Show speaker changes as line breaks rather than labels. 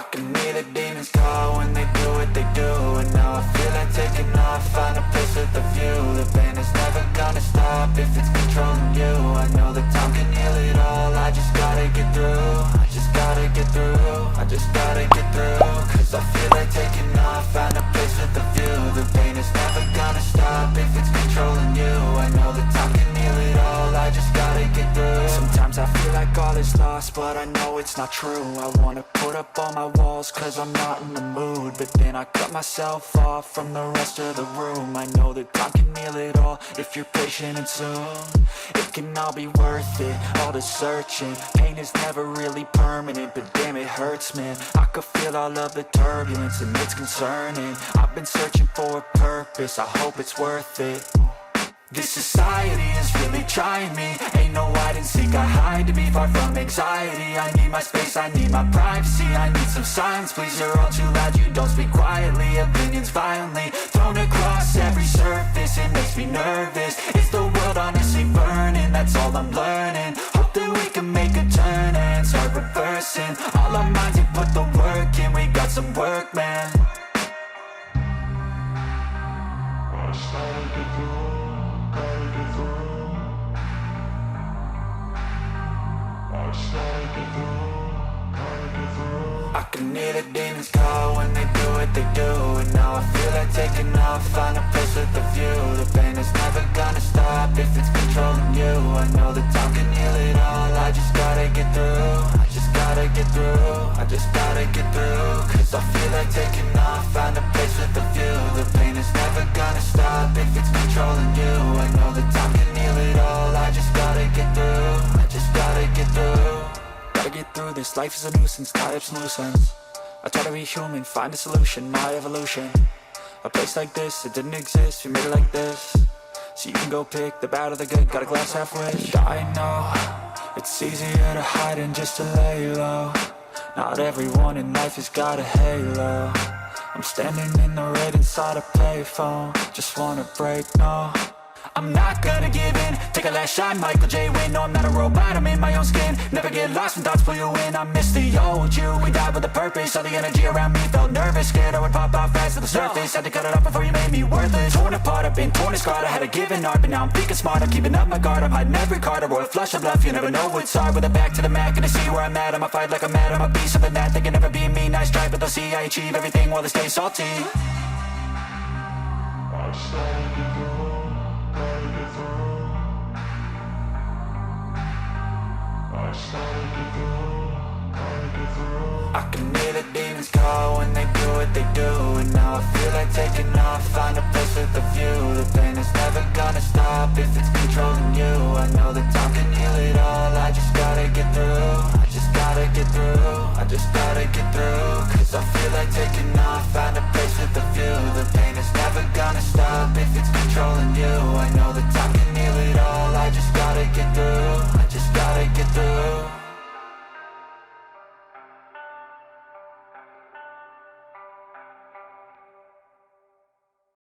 I can hear the demons call when they do what they do. And now I feel like taking off, find a place with a view. The pain is never gonna stop if it's controlling you. I know that time can heal it all, I just gotta get through. I just gotta get through, I just gotta get through. Cause I feel like taking off, find a place with a view. The pain is never gonna stop if it's controlling you. I know that time can heal it all, I just gotta get through. Sometimes I feel like all is lost, but I know it's not true. I wanna put up all my walls cause I'm not in the mood, but then I cut myself off from the rest of the room. I know that time can heal it all if you're patient, and soon it can all be worth it, all the searching. Pain is never really permanent, but damn it hurts, man. I could feel all of the turbulence and it's concerning. I've been searching for a purpose, I hope it's worth it. This society is really trying me. Ain't no hide and seek, I hide to be far from anxiety. I need my space, I need my privacy. I need some silence, please, you're all too loud. You don't speak quietly, opinions violently thrown across every surface. It makes me nervous, is the world honestly burning? That's all I'm learning. Hope that we can make a turn and start reversing all our minds and put the work in. We got some work, man. I can hear the demons call when they do what they do. And now I feel like taking off, find a place with a view. The pain is never gonna stop if it's controlling you. I know that time can heal it all, I just gotta get through. I just gotta get through, I just gotta get through. Cause I feel like taking off, find a place with a view. The pain is never gonna stop if it's controlling you. I know that time can heal it all, I just gotta get through. I just gotta get through. Gotta get through this, life is a nuisance, tie up some loose ends. I try to be human, find a solution, my evolution. A place like this, it didn't exist, we made it like this. So you can go pick the bad or the good, got a glass half wish. I know, it's easier to hide than just to lay low. Not everyone in life has got a halo. I'm standing in the red inside a payphone, just wanna break, no. I'm not gonna give in, take a last shot, Michael J. Win. No, I'm not a robot, I'm in my own skin. Never get lost when thoughts pull you in. I miss the old you, we died with a purpose. All the energy around me felt nervous, scared I would pop out fast to the surface. Had to cut it off before you made me worthless. Torn apart, I've been torn and scarred. I had a given art, but now I'm thinking smart. I'm keeping up my guard, I'm hiding every card. A royal flush of bluff, you never know what's hard. With a back to the mat, gonna see where I'm at. I'ma fight like I'm mad, I'ma be something that they can never be me. Nice try, but they'll see I achieve everything while they stay salty. I can hear the demons call when they do what they do. And now I feel like taking off, find a place with a view. The pain is never gonna stop if it's controlling you. I know that time can heal it all, I just gotta get through. I just gotta get through, I just gotta get through. Cause I feel like taking off, find a